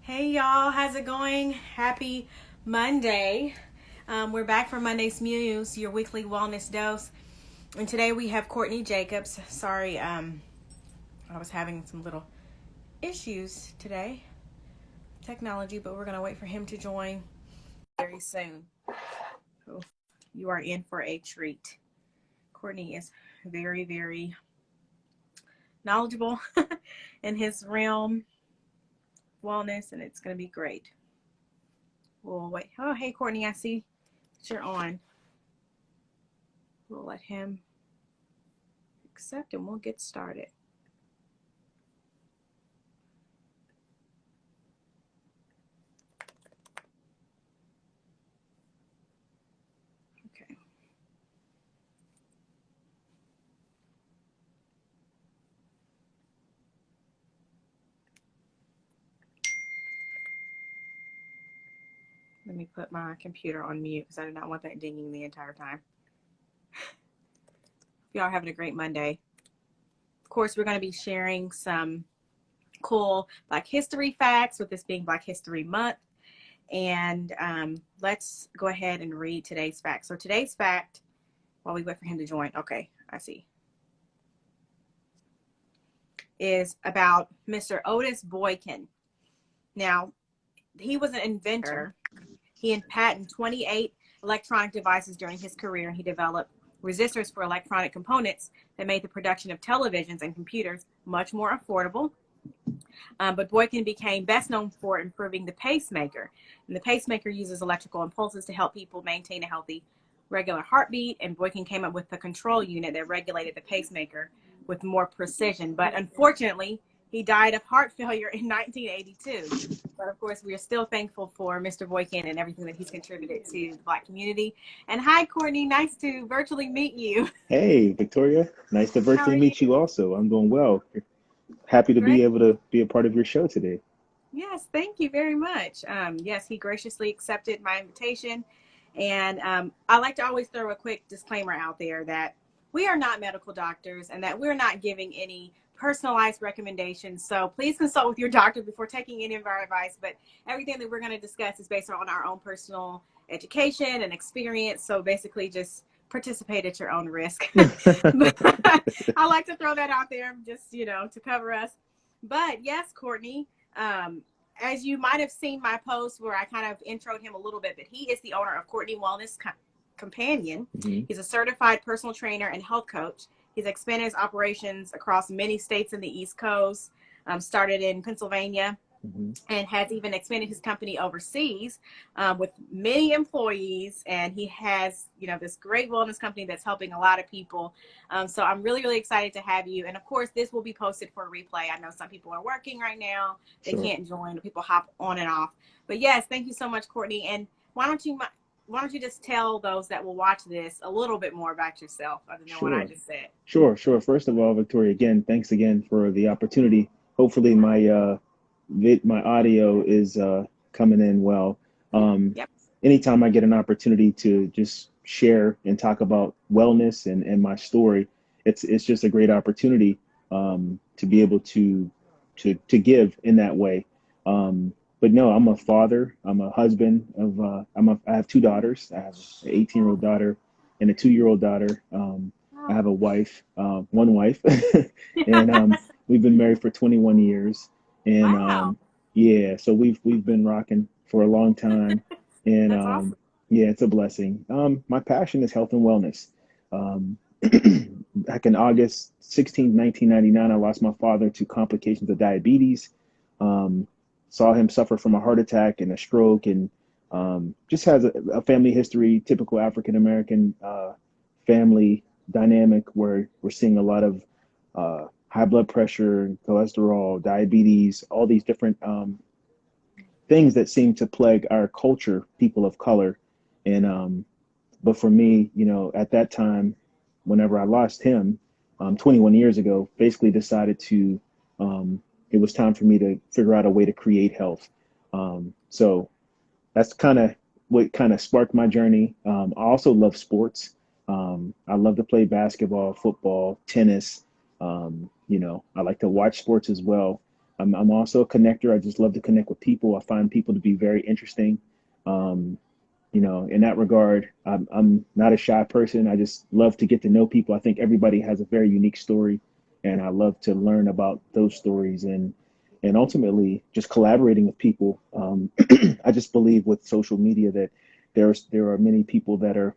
Hey y'all, how's it going? Happy Monday. We're back for Monday's Muse, your weekly wellness dose. And today we have Courtney Jacobs. Sorry, I was having some little issues today, technology, but we're going to wait for him to join very soon. So you are in for a treat. Courtney is very, very knowledgeable in his realm, wellness, and it's going to be great. We'll wait. Oh, hey, Courtney, I see that you're on. We'll let him accept and we'll get started. Okay. Let me put my computer on mute because I do not want that dinging the entire time. Y'all are having a great Monday. Of course, we're going to be sharing some cool Black History facts with this being Black History Month. And let's go ahead and read today's fact. So today's fact, while we wait for him to join, okay, I see, is about Mr. Otis Boykin. Now, he was an inventor. He patented 28 electronic devices during his career, and he developed resistors for electronic components that made the production of televisions and computers much more affordable. But Boykin became best known for improving the pacemaker. And the pacemaker uses electrical impulses to help people maintain a healthy, regular heartbeat. And Boykin came up with the control unit that regulated the pacemaker with more precision. But unfortunately, he died of heart failure in 1982. But of course, we are still thankful for Mr. Boykin and everything that he's contributed to the Black community. And hi, Courtney. Nice to virtually meet you. Hey, Victoria. Nice to How are virtually you? meet you also. I'm doing well. Happy to be Great. able to be a part of your show today. Yes, thank you very much. Yes, he graciously accepted my invitation. And I like to always throw a quick disclaimer out there that we are not medical doctors and that we're not giving any personalized recommendations. So please consult with your doctor before taking any of our advice. But everything that we're going to discuss is based on our own personal education and experience. So basically just participate at your own risk. But I like to throw that out there just, to cover us. But yes, Courtney, as you might have seen my post where I kind of introed him a little bit, but he is the owner of Courtney Wellness Companion. Mhm. He's a certified personal trainer and health coach. He's expanded his operations across many states in the East Coast, started in Pennsylvania, Mhm. and has even expanded his company overseas with many employees. And he has, this great wellness company that's helping a lot of people. So I'm really, really excited to have you. And of course, this will be posted for a replay. I know some people are working right now. They Sure. can't join. People hop on and off. But yes, thank you so much, Courtney. And why don't you just tell those that will watch this a little bit more about yourself other than what I Sure. just said? Sure. First of all, Victoria, again, thanks again for the opportunity. Hopefully my audio is coming in well. Um, Yep. Anytime I get an opportunity to just share and talk about wellness and my story, it's just a great opportunity to be able to give in that way. But no, I'm a father. I'm a husband of. I have two daughters. I have an 18-year-old daughter and a 2-year-old daughter. I have a wife, one wife, and we've been married for 21 years. And Wow. yeah, so we've been rocking for a long time, and That's awesome. yeah, it's a blessing. My passion is health and wellness. Um, Back in August 16th, 1999, I lost my father to complications of diabetes. Um, Saw him suffer from a heart attack and a stroke, and just has a family history, typical African American family dynamic where we're seeing a lot of high blood pressure, cholesterol, diabetes, all these different things that seem to plague our culture, people of color. And but for me, at that time, whenever I lost him 21 years ago, basically decided to it was time for me to figure out a way to create health. So that's kind of what kind of sparked my journey. I also love sports. I love to play basketball, football, tennis. I like to watch sports as well. I'm also a connector. I just love to connect with people. I find people to be very interesting. Um, in that regard, I'm not a shy person. I just love to get to know people. I think everybody has a very unique story, and I love to learn about those stories and ultimately just collaborating with people. I just believe with social media that there are many people that are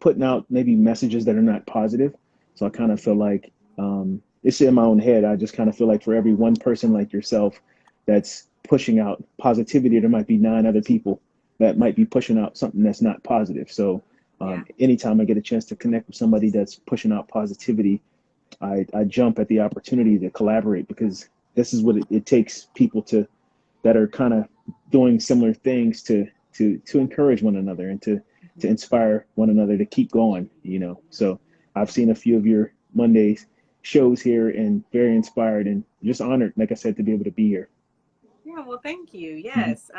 putting out maybe messages that are not positive. So I kind of feel like it's in my own head. I just kind of feel like for every one person like yourself that's pushing out positivity, there might be nine other people that might be pushing out something that's not positive. So Yeah. anytime I get a chance to connect with somebody that's pushing out positivity, I jump at the opportunity to collaborate because this is what it takes people to that are kind of doing similar things to encourage one another and to inspire one another to keep going. So I've seen a few of your Monday shows here and very inspired and just honored, like I said, to be able to be here. Yeah, well, thank you. Hmm. Yes.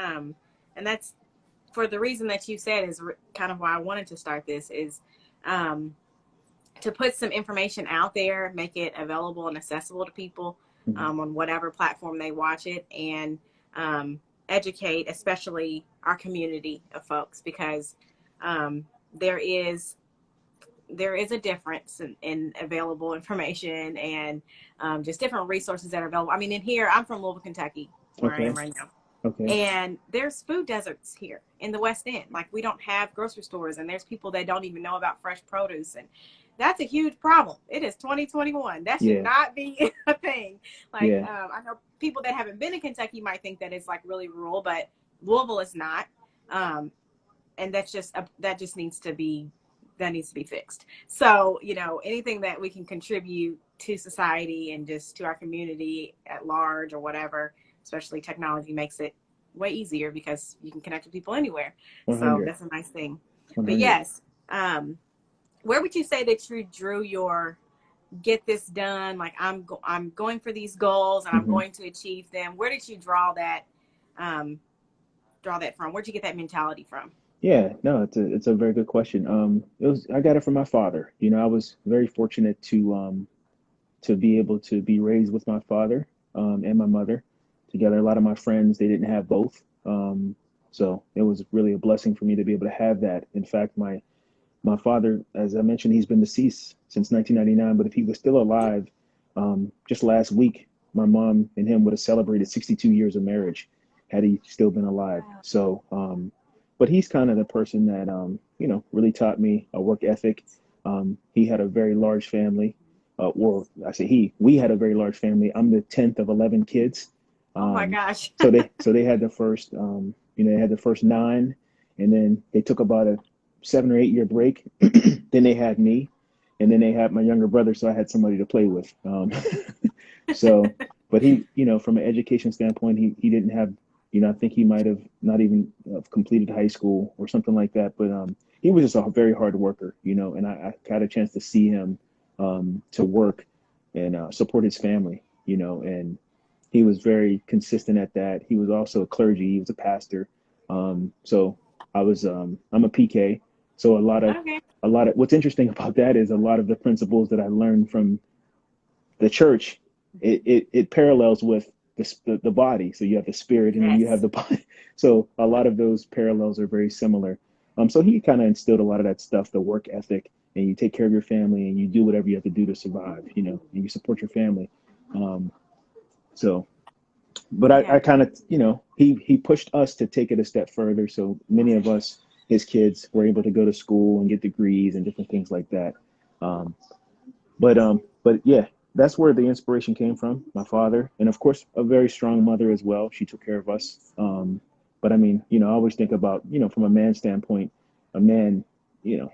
And that's for the reason that you said is kind of why I wanted to start this is um, to put some information out there, make it available and accessible to people Hmm. on whatever platform they watch it, and um, educate, especially our community of folks, because um, there is there is a difference in available information and just different resources that are available. I mean, in here, I'm from Louisville, Kentucky, where I Okay. am right now. Okay. And there's food deserts here in the West End. Like we don't have grocery stores, and there's people that don't even know about fresh produce, and that's a huge problem. It is 2021. That should Yeah. not be a thing. Like Yeah. I know people that haven't been in Kentucky might think that it's like really rural, but Louisville is not. Um, and that just needs to be fixed. So anything that we can contribute to society and just to our community at large or whatever, especially technology makes it way easier because you can connect with people anywhere. So 100. that's a nice thing. But 100. yes, where would you say that you drew your get this done, like I'm going for these goals and I'm Hmm. going to achieve them? Where did you um, draw that from? Where'd you get that mentality from? Yeah, no, it's a very good question. I got it from my father. I was very fortunate to be able to be raised with my father and my mother together. A lot of my friends, they didn't have both. So it was really a blessing for me to be able to have that. In fact, my father, as I mentioned, he's been deceased since 1999, but if he was still alive, just last week, my mom and him would have celebrated 62 years of marriage had he still been alive. Wow. So, but he's kind of the person that, really taught me a work ethic. He had a very large family, or I say we had a very large family. I'm the 10th of 11 kids. Oh my Um, gosh. so they had the first, they had the first nine, and then they took about a 7 or 8 year break. Then they had me, and then they had my younger brother, so I had somebody to play with. So, but he, from an education standpoint, he didn't have, I think he might have not even completed high school or something like that. But he was just a very hard worker, and I got a chance to see him to work and support his family, and he was very consistent at that. He was also a clergy. He was a pastor. So I'm a PK. So Okay. a lot of what's interesting about that is a lot of the principles that I learned from the church, it parallels with the body. So you have the spirit and then you have Yes. the body. So a lot of those parallels are very similar. So he kind of instilled a lot of that stuff, the work ethic, and you take care of your family and you do whatever you have to do to survive, and you support your family. Um, so but I Yeah. kind of, he pushed us to take it a step further. So many of us, his kids, were able to go to school and get degrees and different things like that. Um, but yeah, that's where the inspiration came from. My father, and of course, a very strong mother as well. She took care of us. But I mean, I always think about, from a man's standpoint, a man, you know,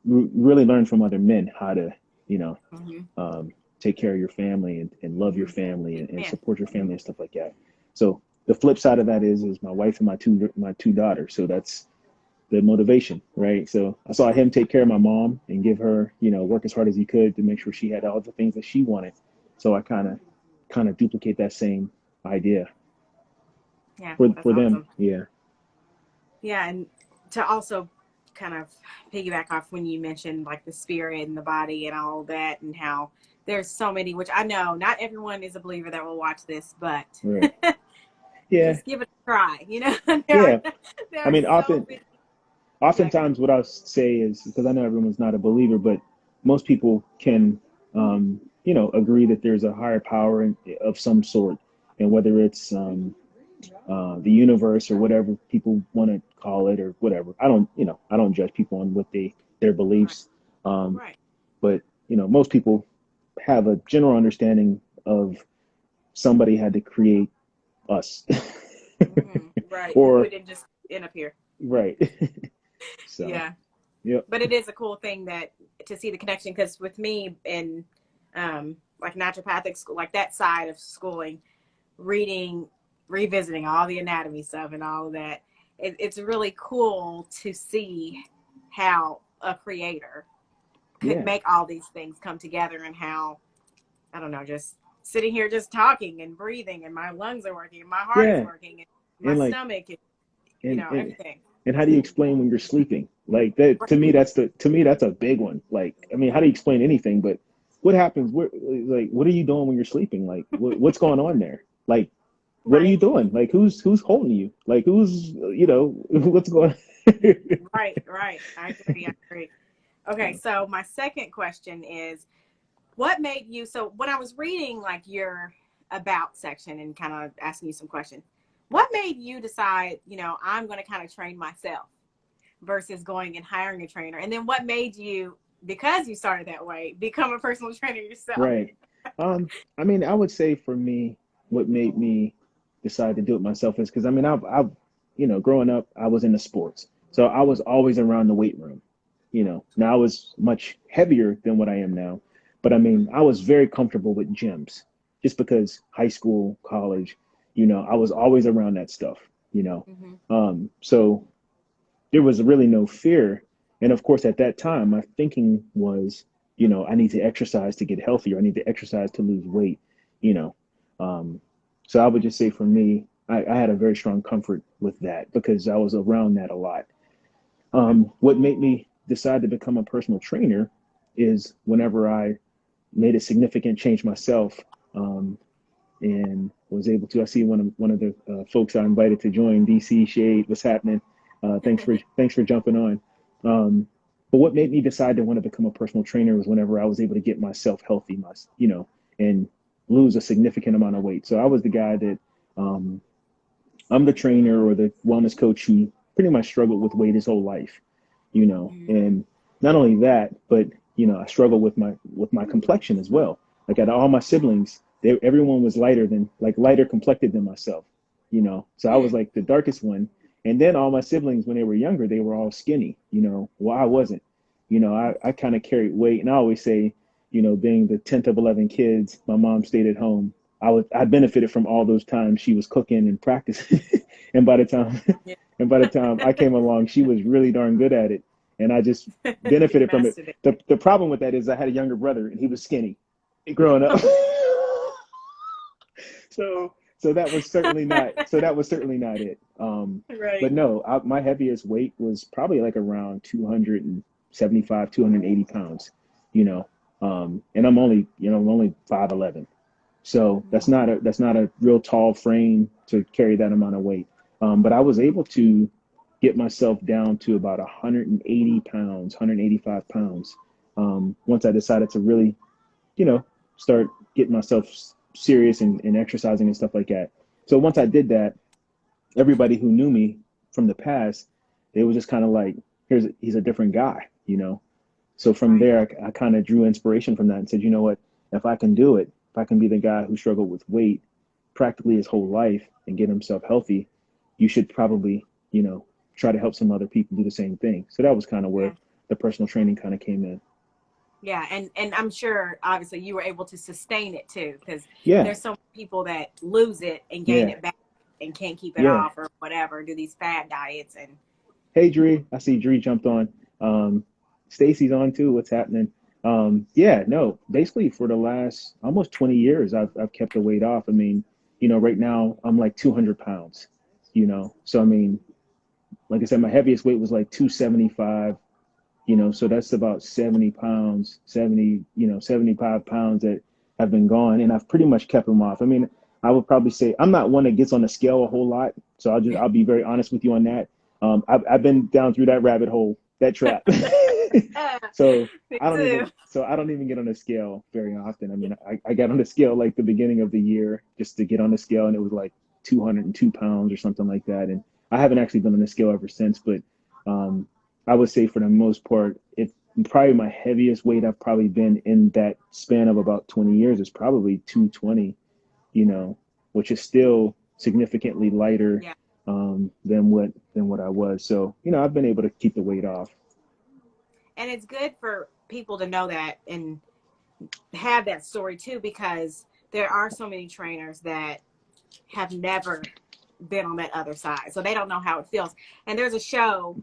really learn from other men how to, you know, Mm-hmm. take care of your family and love your family and Amen. support your family and stuff like that. So the flip side of that is my wife and my two daughters. So that's the motivation, right? So I saw him take care of my mom and give her, work as hard as he could to make sure she had all the things that she wanted. So I kind of duplicate that same idea Yeah, that's for them. awesome. Yeah. Yeah, and to also kind of piggyback off when you mentioned like the spirit and the body and all that, and how there's so many, which I know not everyone is a believer that will watch this, but Right. Yeah. just give it a try. Yeah. There I are mean, so many. Yeah, go ahead. oftentimes what I'll say is, because I know everyone's not a believer, but most people can, agree that there's a higher power of some sort, and whether it's the universe or whatever people want to call it or whatever. I don't judge people on what their Right, beliefs. Um, right. but most people have a general understanding of somebody had to create us, Right. We or didn't just end up here. right. So, Yeah. yep, But it is a cool thing to see the connection, because with me in like naturopathic school, like that side of schooling, reading, revisiting all the anatomy stuff and all of that, it's really cool to see how a creator could yeah, make all these things come together, and how, I don't know, just sitting here just talking and breathing, and my lungs are working and my heart is yeah, working and my and like, stomach and and and everything. and how do you explain when you're sleeping? Like that to me, Right. that's a big one. Like, I mean, how do you explain anything? But what happens? What are you doing when you're sleeping? Like, what's going on there? Like, what are you Right. doing? Like, who's holding you? Like, who's what's going on? Right. I agree. I agree. Okay, so my second question is, what made you, so when I was reading like your about section and kind of asking you some questions, what made you decide, I'm going to kind of train myself versus going and hiring a trainer? And then what made you, because you started that way, become a personal trainer yourself? Right. I mean, I would say for me, what made me decide to do it myself is because I mean, growing up, I was into sports, so I was always around the weight room. Now I was much heavier than what I am now, but I mean, I was very comfortable with gyms just because high school, college, I was always around that stuff, you know. Mm-hmm. So there was really no fear. And of course, at that time, my thinking was, I need to exercise to get healthier. I need to exercise to lose weight, you know. Um, so I would just say for me, I had a very strong comfort with that because I was around that a lot. Okay. What made me decide to become a personal trainer is whenever I made a significant change myself, and was able to. I see one of the folks I invited to join, DC Shade. What's happening? Thanks for jumping on. But what made me decide to want to become a personal trainer was whenever I was able to get myself healthy, and lose a significant amount of weight. So I was the guy that um, I'm the trainer or the wellness coach who pretty much struggled with weight his whole life, Mm-hmm. and not only that, but I struggled with my complexion as well. Like at all my siblings, everyone was lighter complected than myself, So I was like the darkest one. And then all my siblings, when they were younger, they were all skinny, Well, I wasn't. I kind of carried weight, and I always say, being the 10th of 11 kids, my mom stayed at home. I benefited from all those times she was cooking and practicing, and by the time Yeah. and by the time I came along, she was really darn good at it, and I just You benefited from it. mastered it. The problem with that is I had a younger brother, and he was skinny growing up. So that was certainly not it. But Right. no, my heaviest weight was probably like around 275, 280 pounds, and I'm only 5'11". So that's not a real tall frame to carry that amount of weight. But I was able to get myself down to about 180 pounds, 185 pounds, once I decided to really, start getting myself serious and exercising and stuff like that. So once I did that, everybody who knew me from the past, they were just kind of like, he's a different guy. So from Right. there, I kind of drew inspiration from that and said, you know what, if I can do it, if I can be the guy who struggled with weight practically his whole life and get himself healthy, you should probably, try to help some other people do the same thing. So that was kind of where Yeah. the personal training kind of came in. Yeah, and I'm sure obviously you were able to sustain it too, because Yeah, there's so many people that lose it and gain yeah, it back and can't keep it yeah. off or whatever, do these fad diets and Hey, Dree, I see Dree jumped on. Stacy's on too. What's happening? Yeah, no, basically for the last almost 20 years, I've kept the weight off. I mean, right now I'm like 200 pounds, So I mean, like I said, my heaviest weight was like 275, So that's about 70 pounds, 75 pounds that have been gone. And I've pretty much kept them off. I mean, I would probably say I'm not one that gets on the scale a whole lot. So I'll be very honest with you on that. I've been down through that rabbit hole, that trap. So Me too. I don't even get on the scale very often. I mean, I got on the scale like the beginning of the year just to get on the scale, and it was like 202 pounds or something like that. And I haven't actually been on the scale ever since, but I would say for the most part, it probably my heaviest weight I've probably been in that span of about 20 years is probably 220, which is still significantly lighter Yeah. than what I was. So, I've been able to keep the weight off. And it's good for people to know that and have that story too, because there are so many trainers that have never been on that other side. So they don't know how it feels. And there's a show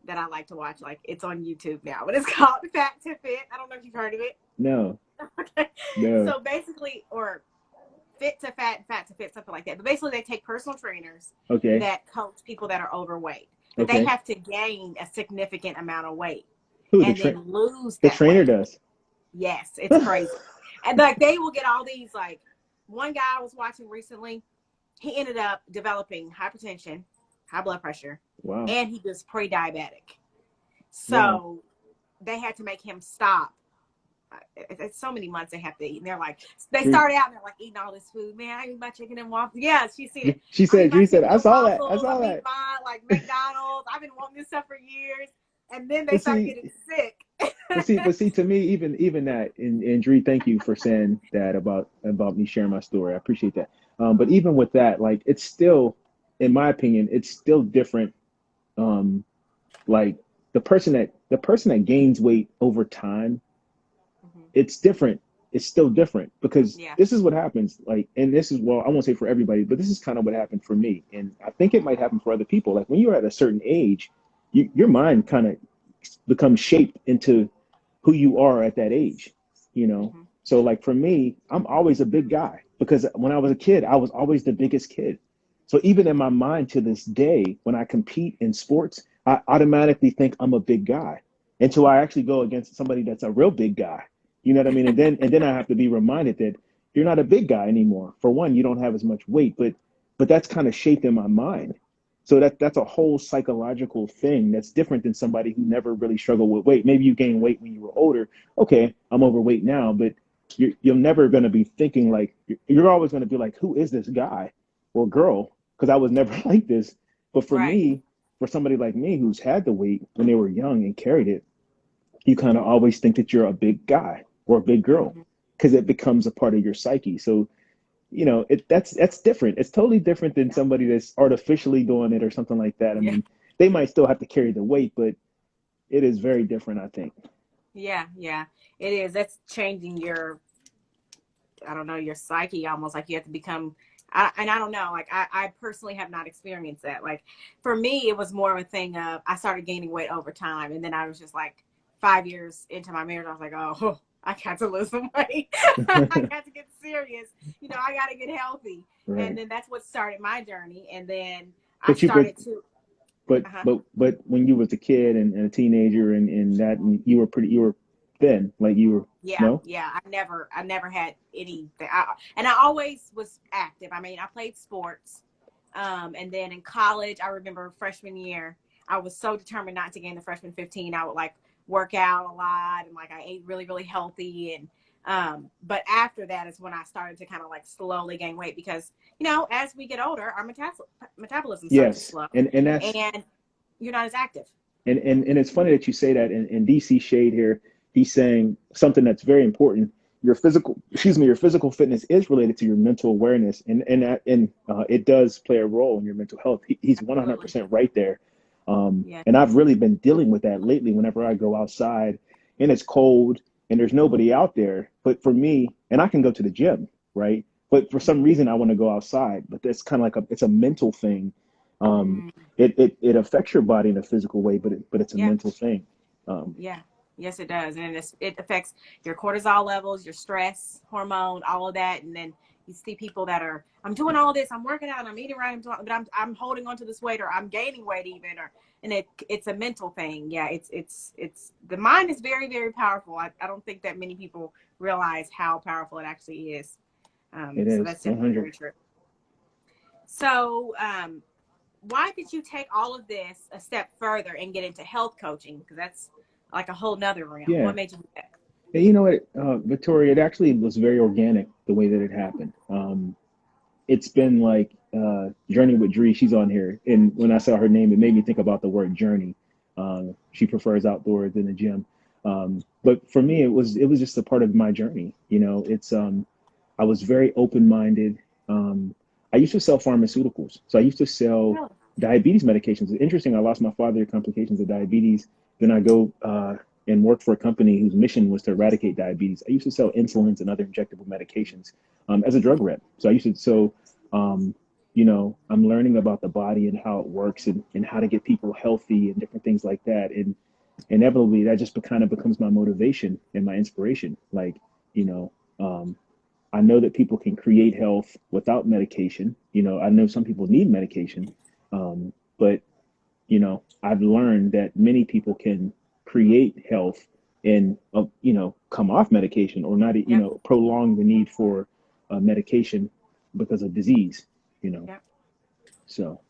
that I like to watch, like it's on YouTube now, but it's called Fat to Fit. I don't know if you've heard of it. No, Okay. no. So basically, or Fit to Fat, Fat to Fit, something like that. But basically they take personal trainers Okay. that coach people that are overweight. But they Okay. have to gain a significant amount of weight Who and then lose the that trainer weight. does? Yes, it's crazy. And like they will get all these, like one guy I was watching recently, he ended up developing hypertension, high blood pressure, Wow. and he was pre-diabetic. So Wow. they had to make him stop. It's so many months they have to eat. And they're like, they started out and they're like eating all this food. Man, I eat my chicken and waffles. Yeah, she said, She I eat my said, chicken I and saw that. I waffles. saw I that. eat my like McDonald's. I've been wanting this stuff for years. And then they But start see, getting sick. to me, even that, and Dree, thank you for saying that about me sharing my story. I appreciate that. But even with that, like it's still, in my opinion, it's still different. Like the person that gains weight over time, it's different. It's still different because Yeah. this is what happens. Like, and this is, well, I won't say for everybody, but this is kind of what happened for me, and I think it might happen for other people. Like when you're at a certain age, your mind kind of becomes shaped into who you are at that age, So like for me, I'm always a big guy because when I was a kid, I was always the biggest kid. So even in my mind to this day, when I compete in sports, I automatically think I'm a big guy until I actually go against somebody that's a real big guy. You know what I mean? And then I have to be reminded that you're not a big guy anymore. For one, you don't have as much weight, but that's kind of shaped in my mind. So that's a whole psychological thing that's different than somebody who never really struggled with weight. Maybe you gained weight when you were older. Okay, I'm overweight now, but you're never going to be thinking like, you're always going to be like, who is this guy or girl? Because I was never like this. But for Right. me, for somebody like me who's had the weight when they were young and carried it, you kind of always think that you're a big guy or a big girl because it becomes a part of your psyche. So that's different. It's totally different than somebody that's artificially doing it or something like that. I Yeah. mean, they might still have to carry the weight, but it is very different, I think. Yeah. It is. That's changing your, I don't know, your psyche almost. Like you have to become, and I don't know, like I personally have not experienced that. Like for me, it was more of a thing of I started gaining weight over time. And then I was just like 5 years into my marriage, I was like, oh, I got to lose some weight. I got to get serious. I got to get healthy. Right. And then that's what started my journey. And then I But started to. but when you was a kid and a teenager and that, and you were thin, like you were. Yeah, No? yeah. I never had anything. And I always was active. I mean, I played sports. And then in college, I remember freshman year, I was so determined not to gain the freshman 15. I would like work out a lot and like I ate really, really healthy. And but after that is when I started to kind of like slowly gain weight because, as we get older, our metabolism starts to slow. And that's and you're not as active. and it's funny that you say that. In DC Shade here, he's saying something that's very important. Your physical fitness is related to your mental awareness, and it does play a role in your mental health. He's 100% right there. And I've really been dealing with that lately whenever I go outside and it's cold and there's nobody out there. But for me, and I can go to the gym, right? But for some reason I want to go outside, but that's kind of like it's a mental thing. It affects your body in a physical way, but it's a mental thing. Yes, it does. And it affects your cortisol levels, your stress hormone, all of that. And then you see people that are, I'm doing all this, I'm working out, I'm eating right, but I'm holding on to this weight, or I'm gaining weight even, and it's a mental thing. Yeah, it's the mind is very, very powerful. I don't think that many people realize how powerful it actually is. It So is that's definitely 100. very true. So, why did you take all of this a step further and get into health coaching? Because that's like a whole nother realm. Yeah. What made you do that? And you know what, Victoria, it actually was very organic the way that it happened. It's been like Journey with Dree. She's on here, and when I saw her name, it made me think about the word journey. She prefers outdoors than the gym, but for me, it was just a part of my journey. You know, it's I was very open minded. I used to sell pharmaceuticals, so I used to sell Really? diabetes medications. It's interesting. I lost my father to complications of diabetes. Then I go and work for a company whose mission was to eradicate diabetes. I used to sell insulins and other injectable medications as a drug rep. So I used to, you know, I'm learning about the body and how it works and how to get people healthy and different things like that. And inevitably, that just kind of becomes my motivation and my inspiration. Like, you know, I know that people can create health without medication. You know, I know some people need medication, but you know, I've learned that many people can create health and, you know, come off medication or not, you Yep. know, prolong the need for medication because of disease, you know. Yep. So,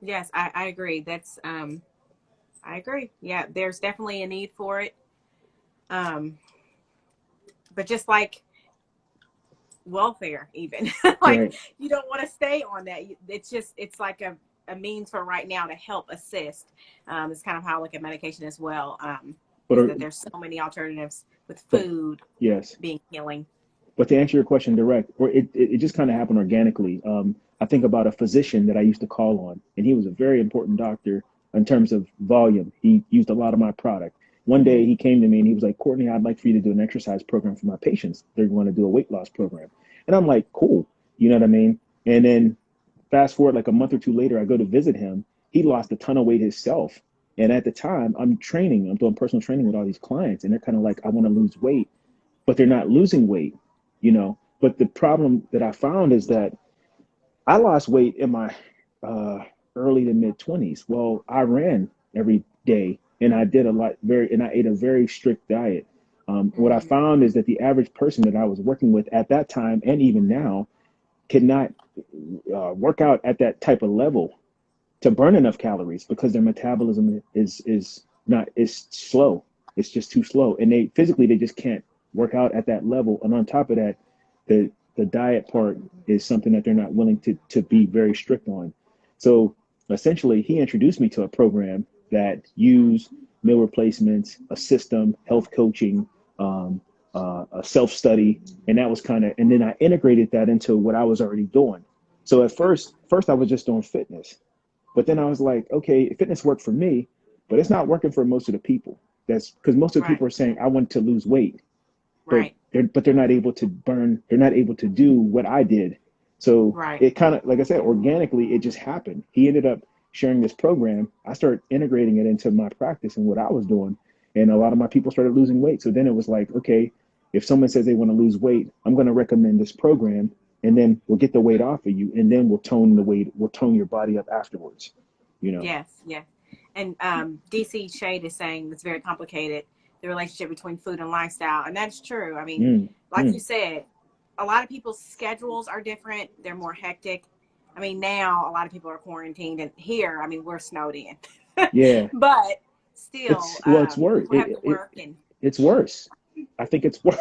Yes, I agree. I agree. Yeah, there's definitely a need for it. Um, but just like welfare, even like right. you don't want to stay on that. It's like a means for right now to help assist. It's kind of how I look at medication as well. But, Is that there's so many alternatives with but food yes, being healing. but to answer your question direct, or it just kind of happened organically. I think about a physician that I used to call on, and he was a very important doctor in terms of volume. He used a lot of my product. One day he came to me and he was like, Courtney, I'd like for you to do an exercise program for my patients. They're going to do a weight loss program. And I'm like, cool. You know what I mean? And then fast forward like a month or two later, I go to visit him. He lost a ton of weight himself. And at the time, I'm doing personal training with all these clients, and they're kind of like, I want to lose weight, but they're not losing weight, you know. But the problem that I found is that I lost weight in my early to mid 20s. Well, I ran every day and I did a lot and I ate a very strict diet. What I found is that the average person that I was working with at that time and even now cannot work out at that type of level to burn enough calories because their metabolism is slow. It's just too slow, and they just can't work out at that level. And on top of that, the diet part is something that they're not willing to be very strict on. So essentially, he introduced me to a program that used meal replacements, a system, health coaching, a self study, and that was and then I integrated that into what I was already doing. So at first I was just doing fitness. But then I was like, okay, fitness worked for me, but it's not working for most of the people. That's because most of the Right. people are saying, I want to lose weight, but Right. they're not able to they're not able to do what I did. So Right. it kind of, like I said, organically, it just happened. He ended up sharing this program. I started integrating it into my practice and what I was doing. And a lot of my people started losing weight. So then it was like, okay, if someone says they want to lose weight, I'm going to recommend this program, and then we'll get the weight off of you, and then we'll tone your body up afterwards, you know. Yes. Yes. And DC Shade is saying it's very complicated, the relationship between food and lifestyle. And that's true. I mean, Mm, like you mm, said, a lot of people's schedules are different. They're more hectic. I mean, now a lot of people are quarantined, and here, I mean, we're snowed in. yeah, But still, it's worse. people have to work and It's worse. I think it's worse.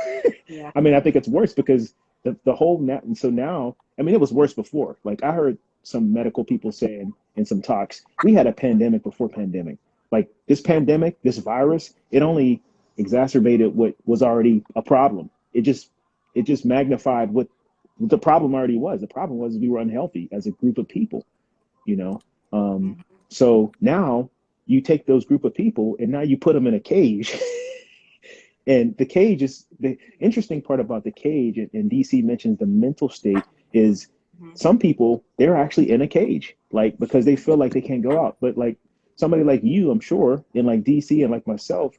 yeah. I mean, I think it's worse because the whole net. And so now, I mean, it was worse before. Like I heard some medical people saying in some talks, we had a pandemic before pandemic. Like this pandemic, this virus, it only exacerbated what was already a problem. It just magnified what the problem already was. The problem was we were unhealthy as a group of people, you know. Um, Mhm. so now you take those group of people and now you put them in a cage. And the cage is the interesting part about the cage, and DC mentions the mental state is Mhm. some people, they're actually in a cage, like because they feel like they can't go out. But like somebody like you, I'm sure, and like DC and like myself,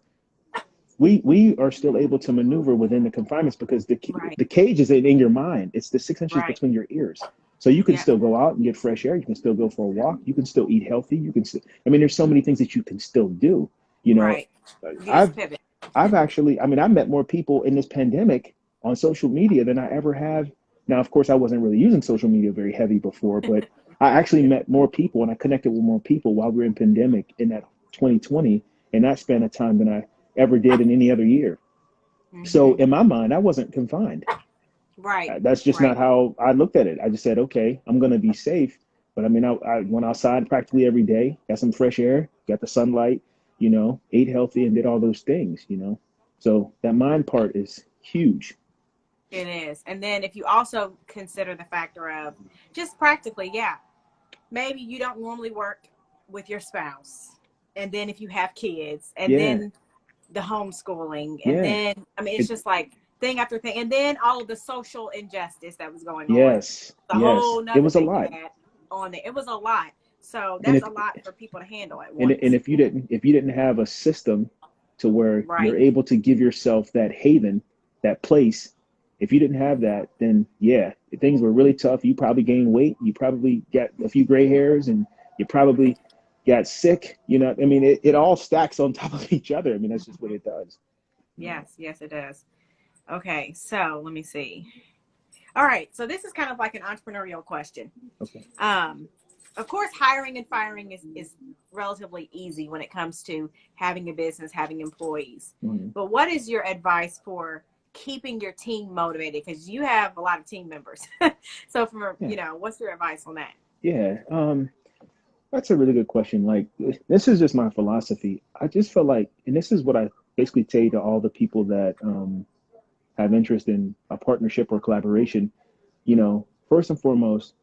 we are still able to maneuver within the confinements because Right. the cage is in your mind. It's the 6 inches Right. between your ears. So you can Yeah. still go out and get fresh air. You can still go for a walk. You can still eat healthy. You can still, I mean, there's so many things that you can still do. You know, Right. You just I've pivot. I've actually, I mean, I met more people in this pandemic on social media than I ever have. Now, of course, I wasn't really using social media very heavy before, but I actually met more people and I connected with more people while we were in pandemic in that 2020 and that span of time than I ever did in any other year. So Hmm. in my mind, I wasn't confined. Right. That's just not Right. how I looked at it. I just said, okay, I'm going to be safe. But I mean, I went outside practically every day, got some fresh air, got the sunlight, ate healthy and did all those things. So that mind part is huge. It is. And then if you also consider the factor of just practically, yeah, maybe you don't normally work with your spouse. And then if you have kids, and Yeah, then the homeschooling, and yeah. then, I mean, it's It, just like thing after thing. And then all of the social injustice that was going on, yes, the yes. whole It nother was a thing to lot. add on there. It was a lot. So And that's if a lot for people to handle at and once. if you didn't have a system to where you're Right. able to give yourself that haven, that place, if you didn't have that, then yeah, things were really tough. You probably gained weight, you probably got a few gray hairs, and you probably got sick. I mean, it all stacks on top of each other. I mean, that's just what Mhm. it does. Yes, yes, it does. Okay, so let me see. All right, so this is kind of like an entrepreneurial question. Okay. Um, of course, hiring and firing is relatively easy when it comes to having a business, having employees. Mhm. But what is your advice for keeping your team motivated? Because you have a lot of team members. So, Yeah, what's your advice on that? yeah. That's a really good question. Like, this is just my philosophy. I just feel like, and this is what I basically say to all the people that have interest in a partnership or collaboration. First and foremost,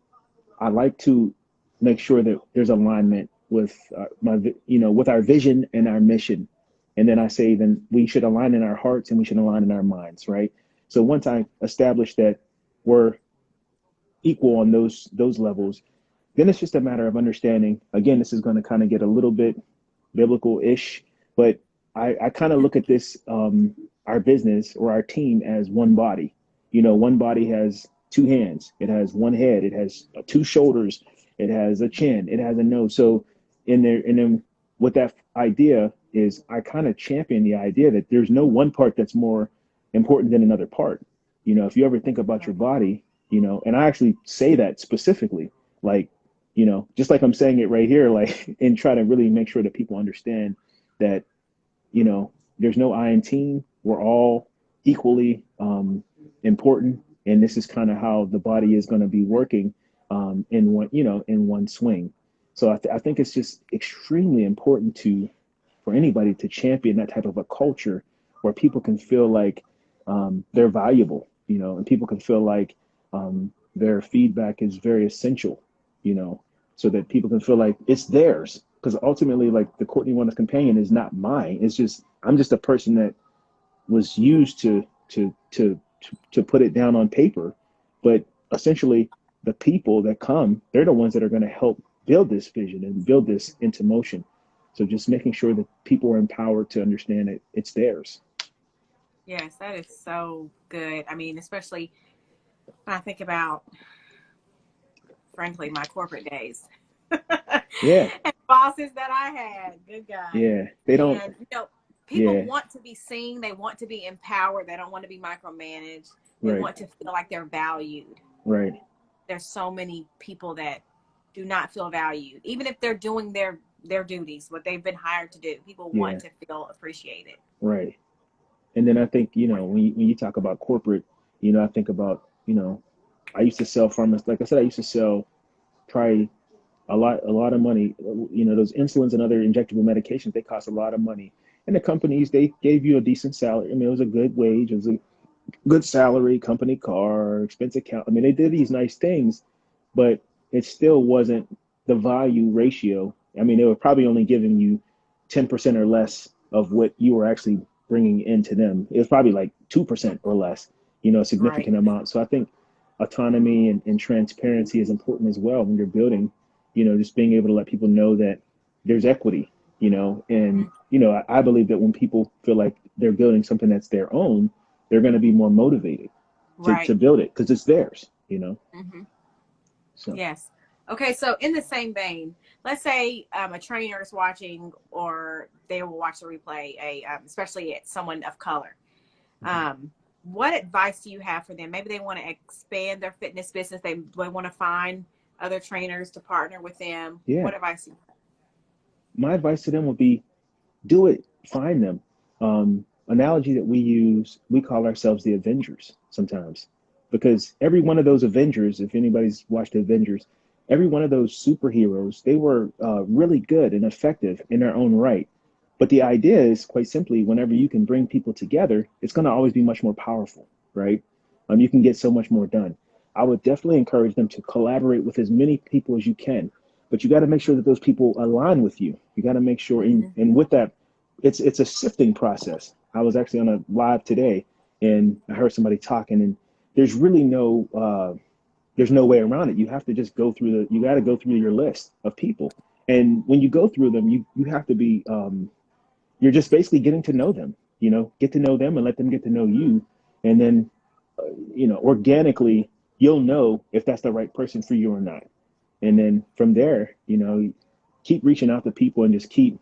I like to make sure that there's alignment with with our vision and our mission. And then I say, then we should align in our hearts and we should align in our minds, right? So once I establish that we're equal on those levels, then it's just a matter of understanding. Again, this is going to kind of get a little bit biblical-ish, but I kind of look at this our business or our team as one body. One body has two hands, it has one head, it has two shoulders, it has a chin, it has a nose. So in there, and then with that idea is I kind of champion the idea that there's no one part that's more important than another part. If you ever think about your body, and I actually say that specifically, like, just like I'm saying it right here, like, and try to really make sure that people understand that, there's no I in team. We're all equally important. And this is kind of how the body is going to be working in one swing. So I think it's just extremely important for anybody to champion that type of a culture where people can feel like they're valuable, and people can feel like their feedback is very essential, you know, so that people can feel like it's theirs. Because ultimately, like the Courtney Wellness Companion is not mine. It's just I'm just a person that was used to put it down on paper, but essentially the people that come, they're the ones that are going to help build this vision and build this into motion. So just making sure that people are empowered to understand that it's theirs. Yes, that is so good. I mean, especially when I think about, frankly, my corporate days Yeah, and bosses that I had. Good God. yeah. They don't. And, people Yeah, want to be seen, they want to be empowered, they don't want to be micromanaged, they right, want to feel like they're valued. right. There's so many people that do not feel valued, even if they're doing their duties, what they've been hired to do. People want Yeah, to feel appreciated. right. And then I think, when you talk about corporate, I think about, I used to sell pharmacy. Like I said, I used to sell probably a lot of money. Those insulins and other injectable medications, they cost a lot of money. And the companies, they gave you a decent salary. I mean, it was a good wage, it was a good salary, company car, expense account. I mean, they did these nice things, but it still wasn't the value ratio. I mean, they were probably only giving you 10% or less of what you were actually bringing into them. It was probably like 2% or less, a Right. significant amount. So I think autonomy and transparency is important as well when you're building, just being able to let people know that there's equity, and, I believe that when people feel like they're building something that's their own, they're going to be more motivated to Right. build it because it's theirs, Hmm. So Yes. Okay. So in the same vein, let's say a trainer is watching, or they will watch the replay, especially someone of color. Um, what advice do you have for them? Maybe they want to expand their fitness business. They want to find other trainers to partner with them. yeah, What advice do you have? my advice to them would be do it, find them. Analogy that we use, we call ourselves the Avengers sometimes, because every one of those Avengers, if anybody's watched the Avengers, every one of those superheroes, they were really good and effective in their own right. But the idea is quite simply, whenever you can bring people together, it's going to always be much more powerful, right? You can get so much more done. I would definitely encourage them to collaborate with as many people as you can, but you got to make sure that those people align with you. You got to make sure, and with that, it's a sifting process. I was actually on a live today, and I heard somebody talking, and there's really there's no way around it. You have to just go through you got to go through your list of people, and when you go through them, you have to be you're just basically getting to know them. Get to know them and let them get to know you, and then organically you'll know if that's the right person for you or not. And then from there, keep reaching out to people and just keep,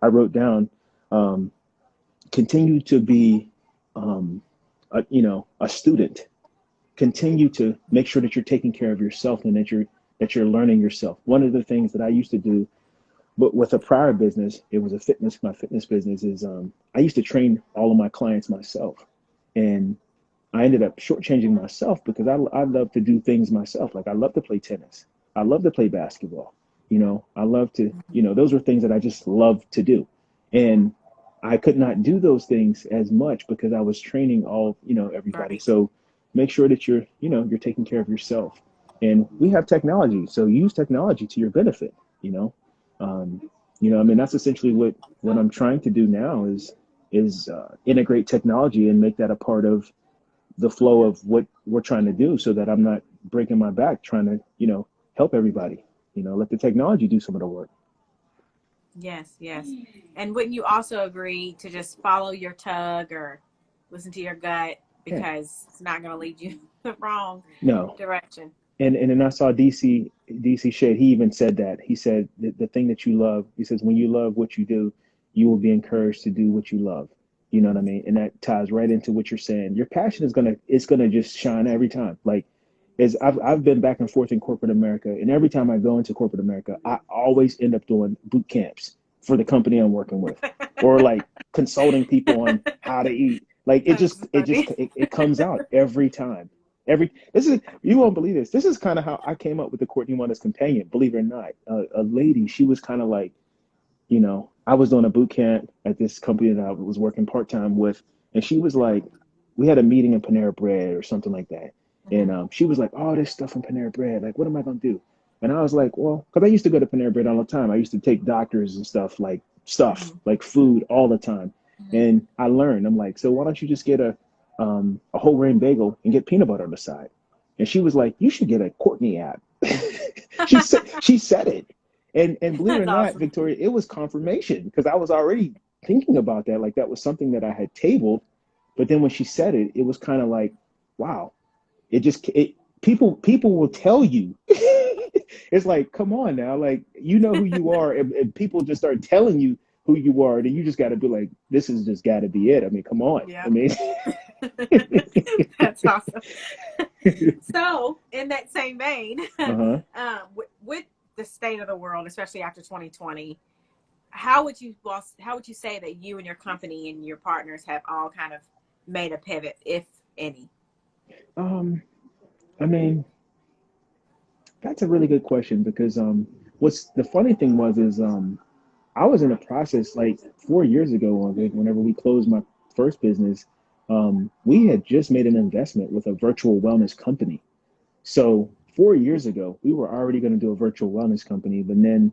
I wrote down, continue to be, a student. Continue to make sure that you're taking care of yourself and that you're learning yourself. One of the things that I used to do, but with a prior business, it was my fitness business is, I used to train all of my clients myself. And I ended up shortchanging myself because I love to do things myself. Like I love to play tennis. I love to play basketball. I love to, those are things that I just love to do. And I could not do those things as much because I was training everybody. Right. So make sure that you're taking care of yourself. And we have technology. So use technology to your benefit, I mean, that's essentially what I'm trying to do now is integrate technology and make that a part of the flow of what we're trying to do so that I'm not breaking my back trying to, help everybody, let the technology do some of the work. Yes, yes. And wouldn't you also agree to just follow your tug or listen to your gut, Yeah. because it's not going to lead you the wrong No. direction? And then I saw DC Shade. He even said that. He said the thing that you love, he says, when you love what you do, you will be encouraged to do what you love. You know what I mean? And that ties right into what you're saying. Your passion is gonna just shine every time. Like as I've been back and forth in corporate America, and every time I go into corporate America, I always end up doing boot camps for the company I'm working with, or like consulting people on how to eat. Like That's funny. it comes out every time. This is, you won't believe this. This is kind of how I came up with the Courtney and I's companion. Believe it or not, a lady. She was kind of like, I was doing a boot camp at this company that I was working part time with, and she was like, we had a meeting in Panera Bread or something like that, and she was like, oh, this stuff in Panera Bread. Like, what am I gonna do? And I was like, well, because I used to go to Panera Bread all the time. I used to take doctors and stuff like food all the time, and I learned. I'm like, so why don't you just get a whole grain bagel and get peanut butter on the side? And she was like, you should get a Courtney app. She said it. And believe it or That's not, awesome. Victoria, it was confirmation because I was already thinking about that. Like that was something that I had tabled. But then when she said it, it was kind of like, wow. People will tell you. It's like, come on now. Like, you know who you are. And people just start telling you who you are. Then you just got to be like, this has just got to be it. I mean, come on. I Yeah. mean, That's awesome. So, in that same vein, uh-huh. with the state of the world, especially after 2020, how would you say that you and your company and your partners have all kind of made a pivot, if any? Um, I mean, that's a really good question because what's the funny thing was is I was in a process like 4 years ago on it, whenever we closed my first business, we had just made an investment with a virtual wellness company. So 4 years ago, we were already going to do a virtual wellness company, but then,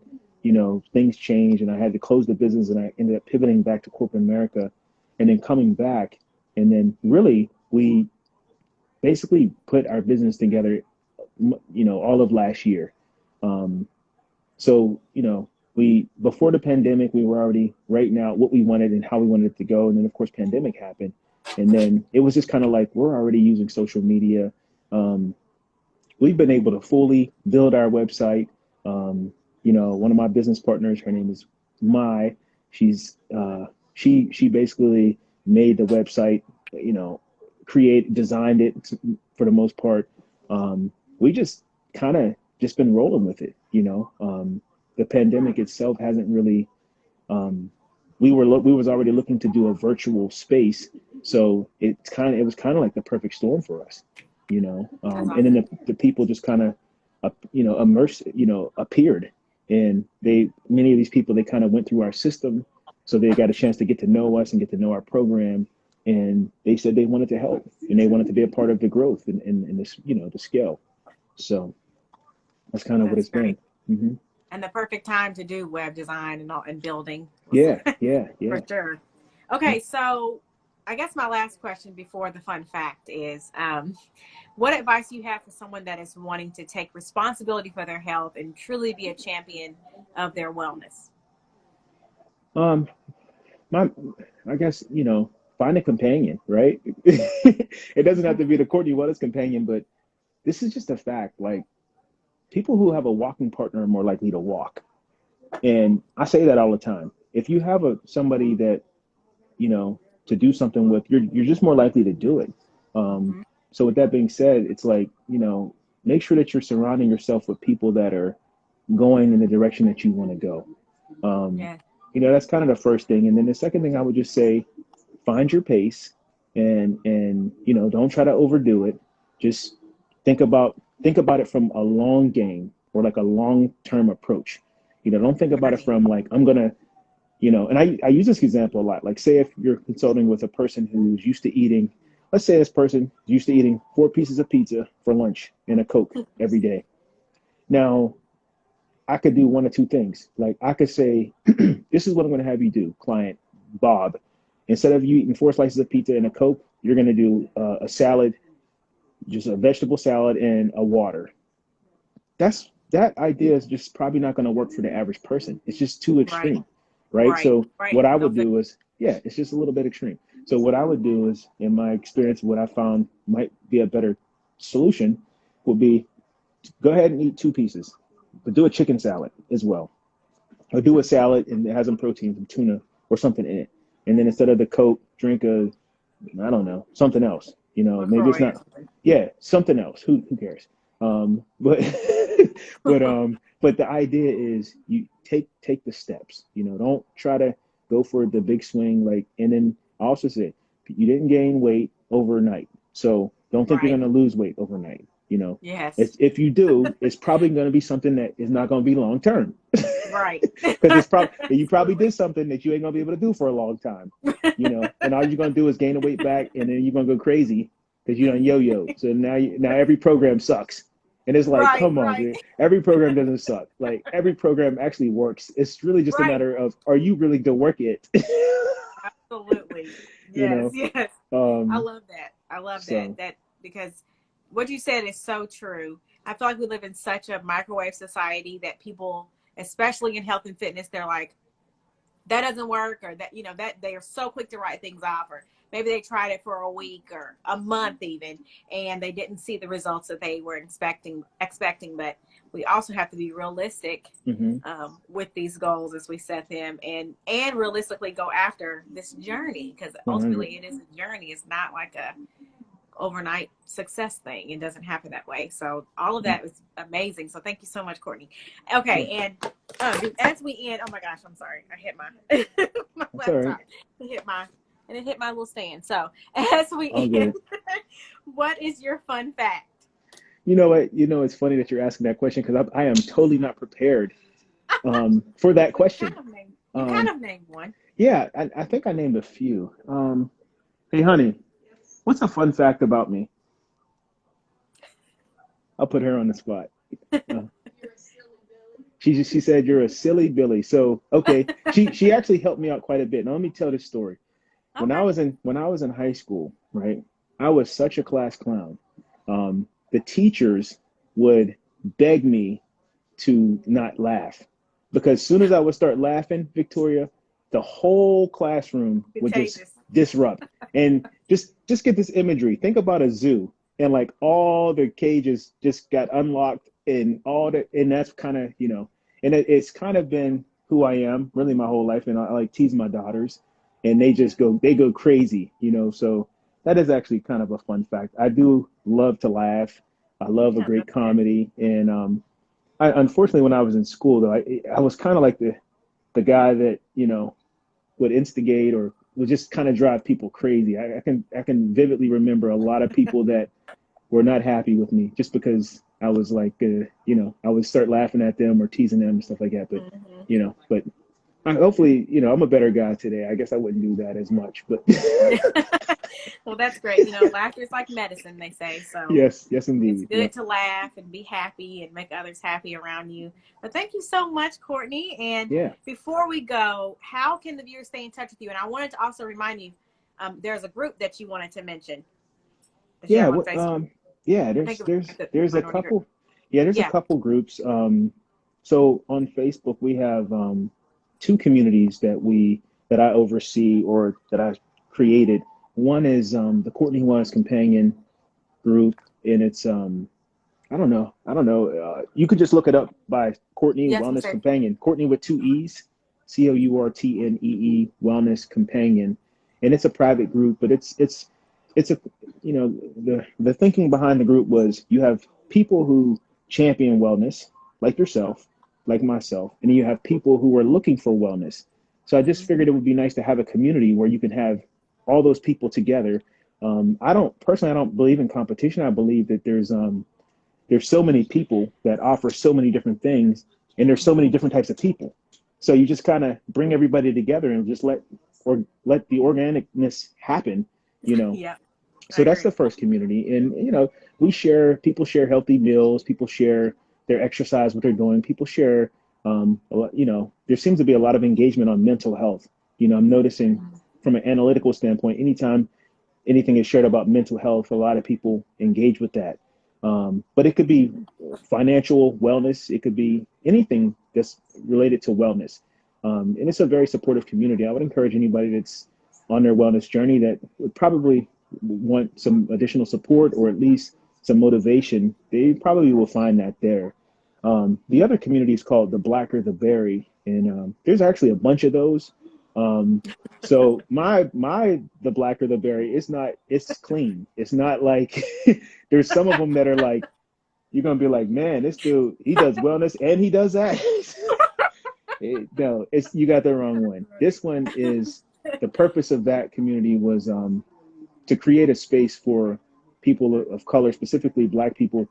things changed and I had to close the business and I ended up pivoting back to corporate America and then coming back. And then really, we basically put our business together, all of last year. Um, so, before the pandemic, we were already writing out what we wanted and how we wanted it to go. And then of course, pandemic happened. And then it was just kind of like, we're already using social media. Um, we've been able to fully build our website. One of my business partners, her name is Mai. She's she basically made the website, designed it for the most part. We just kind of just been rolling with it. The pandemic itself hasn't really. We was already looking to do a virtual space, so it was kind of like the perfect storm for us. And then the people just kind of, appeared, and many of these people, they kind of went through our system, so they got a chance to get to know us and get to know our program, and they said they wanted to help and they wanted to be a part of the growth in this, the scale. So that's kind of what it's been. Mm-hmm. And the perfect time to do web design and building. Yeah. For sure. Okay, so I guess my last question before the fun fact is, what advice do you have for someone that is wanting to take responsibility for their health and truly be a champion of their wellness? I guess, find a companion, right? It doesn't have to be the Courtney Wellness companion, but this is just a fact. Like, people who have a walking partner are more likely to walk. And I say that all the time. If you have somebody that, to do something with, you're just more likely to do it. So with that being said, it's like, make sure that you're surrounding yourself with people that are going in the direction that you want to go. That's kind of the first thing. And then the second thing I would just say, find your pace and don't try to overdo it. Just think about it from a long game or like a long-term approach. Don't think about it from like, I'm going to, and I use this example a lot. Like, say if you're consulting with a person who's used to eating, let's say this person is used to eating 4 pieces of pizza for lunch and a Coke every day. Now, I could do one of two things. Like, I could say, this is what I'm going to have you do, client Bob. Instead of you eating 4 slices of pizza and a Coke, you're going to do a salad, just a vegetable salad and a water. That idea is just probably not going to work for the average person. It's just too extreme, right? So what I would do is, it's just a little bit extreme. So what I would do is, in my experience, what I found might be a better solution would be, go ahead and eat 2 pieces, but do a chicken salad as well. Or do a salad and it has some protein, some tuna or something in it. And then instead of the Coke, drink I don't know, something else. Maybe it's not, something else. Who cares? But but the idea is, you take the steps. Don't try to go for the big swing. Like, and then I also said, you didn't gain weight overnight, so don't think you're going to lose weight overnight. Yes. If you do, it's probably going to be something that is not going to be long term. Right. Because you probably did something that you ain't going to be able to do for a long time. And all you're going to do is gain the weight back, and then you're going to go crazy because you done yo-yo. So now every program sucks. And it's like, come on, dude. Every program doesn't suck. Like, every program actually works. It's really just a matter of, are you really to work it? Absolutely. Yes. Yes. I love that. That because what you said is so true. I feel like we live in such a microwave society that people, especially in health and fitness, they're like, that doesn't work, or that, that they are so quick to write things off, or maybe they tried it for a week or a month even, and they didn't see the results that they were expecting. But we also have to be realistic with these goals as we set them, and realistically go after this journey, because ultimately it is a journey. It's not like a overnight success thing. It doesn't happen that way. So all of that was amazing. So thank you so much, Courtney. Okay, and as we end, oh my gosh, I'm sorry, I hit my laptop. It hit my little stand. So as we end, what is your fun fact? You know what? It's funny that you're asking that question, because I am totally not prepared for that question. You kind of named one. Yeah, I think I named a few. Hey, honey, what's a fun fact about me? I'll put her on the spot. She said you're a silly Billy. So okay, she actually helped me out quite a bit. Now let me tell this story. Okay. When I was in high school, right, I was such a class clown. The teachers would beg me to not laugh. because as soon as I would start laughing, Victoria, the whole classroom would just Contagious. disrupt. And just get this imagery. Think about a zoo and like all the cages just got unlocked and all that, and that's kind of, and it's kind of been who I am really my whole life. And I like tease my daughters and they go crazy, so that is actually kind of a fun fact. I do love to laugh. I love a Yeah, great that's good. comedy. And unfortunately, when I was in school, though, I was kind of like the guy that would instigate or would just kind of drive people crazy. I can vividly remember a lot of people that were not happy with me just because I was like, I would start laughing at them or teasing them and stuff like that. But Hmm. but hopefully, I'm a better guy today. I guess I wouldn't do that as much, but Yeah. Well, that's great. Laughter is like medicine, they say. So yes, it's indeed. good Yep. to laugh and be happy and make others happy around you. But thank you so much, Courtney. And Yeah. before we go, how can the viewers stay in touch with you? And I wanted to also remind you, there's a group that you wanted to mention that you Yeah. have on Facebook. Yeah, I think there's it was there's the there's a Minority Group. couple. Yeah, there's a Yeah. couple groups. So on Facebook we have two communities that I oversee or that I created. One is the Courtney and I's Companion group, and it's I don't know. You could just look it up by Courtney Yes, Wellness sir. Companion. Courtney with two E's, Courtnee Wellness Companion, and it's a private group, but it's a the thinking behind the group was you have people who champion wellness, like yourself, like myself, and then you have people who are looking for wellness. So I just Hmm. figured it would be nice to have a community where you can have all those people together. I don't believe in competition. I believe that there's so many people that offer so many different things, and there's so many different types of people. So you just kind of bring everybody together and just let the organicness happen, you know. Yeah, I So that's the agree. first community, and people share healthy meals, people share their exercise, what they're doing, people share. There seems to be a lot of engagement on mental health. I'm noticing from an analytical standpoint, anytime anything is shared about mental health, a lot of people engage with that. But it could be financial wellness, it could be anything that's related to wellness. And it's a very supportive community. I would encourage anybody that's on their wellness journey that would probably want some additional support or at least some motivation. They probably will find that there. The other community is called the Blacker the Berry, and there's actually a bunch of those. Um, so my the Blacker the Berry, it's clean. It's not like there's some of them that are like you're gonna be like, man, this dude he does wellness and he does that. No, it's you got the wrong one. This one is the purpose of that community was to create a space for people of color, specifically Black people,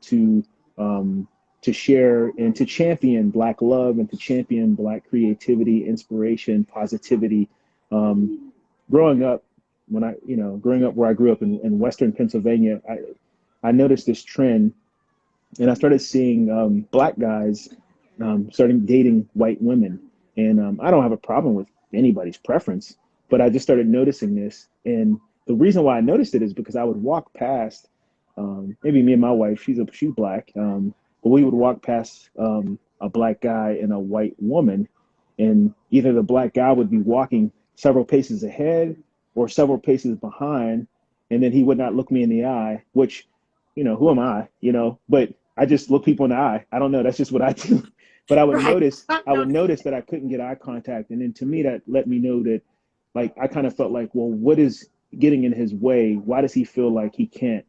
um, to share and to champion Black love and to champion Black creativity, inspiration, positivity. Growing up, growing up where I grew up in Western Pennsylvania, I noticed this trend, and I started seeing Black guys starting dating white women, and I don't have a problem with anybody's preference, but I just started noticing this, and the reason why I noticed it is because I would walk past, maybe me and my wife, she's Black, but we would walk past a Black guy and a white woman, and either the Black guy would be walking several paces ahead or several paces behind, and then he would not look me in the eye, which, who am I, but I just look people in the eye. I don't know. That's just what I do. But Right. I'm I would noticing notice it. that I couldn't get eye contact. And then to me, that let me know that, like, I kind of felt like, well, what is getting in his way? Why does he feel like he can't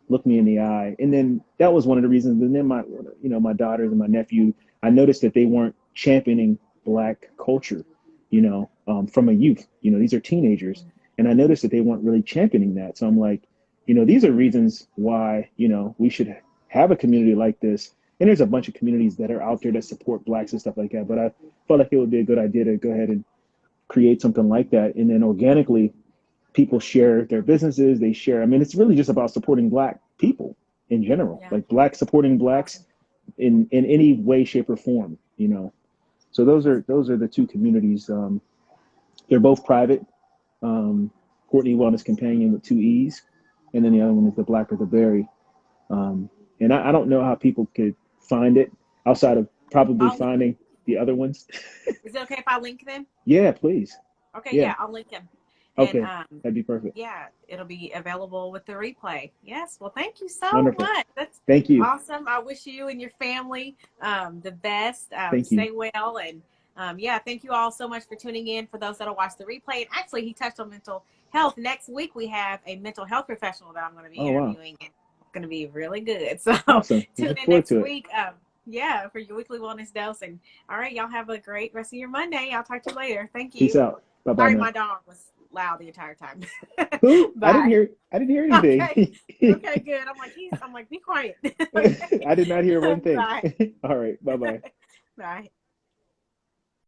look me in the eye? And then that was one of the reasons. And then my daughters and my nephew, I noticed that they weren't championing Black culture, from a youth. These are teenagers. And I noticed that they weren't really championing that. So I'm like, these are reasons why, we should have a community like this. And there's a bunch of communities that are out there that support Blacks and stuff like that. But I felt like it would be a good idea to go ahead and create something like that. And then organically, people share their businesses. They share. I mean, it's really just about supporting Black people in general, Yeah, like Black supporting that's Blacks awesome. in any way, shape, or form. So those are the two communities. They're both private. Courtney Wellness Companion with two E's, and then the other one is the Black or the Berry. Um, and I don't know how people could find it outside of probably I'll link finding. the other ones. Is it okay if I link them? Yeah, please. Okay, Yeah. yeah, I'll link them. And Okay. That'd be perfect. yeah, it'll be available with the replay. Yes. Well, thank you so Wonderful. much. That's Thank you. awesome. I wish you and your family the best. Thank you. Stay well. And yeah, thank you all so much for tuning in. For those that'll watch the replay. And actually, he touched on mental health. Next week, we have a mental health professional that I'm going to be interviewing. And it's going to be really good. So awesome. tune Look in forward next to it. week. Yeah, for your weekly wellness dose. And all right, y'all have a great rest of your Monday. I'll talk to you later. Thank you. Peace out. Bye-bye. Sorry, now. my dog was loud the entire time. Who? Bye. I didn't hear anything. Okay, good. I'm like, be quiet. I did not hear one thing. Bye. All right. Bye-bye. Bye.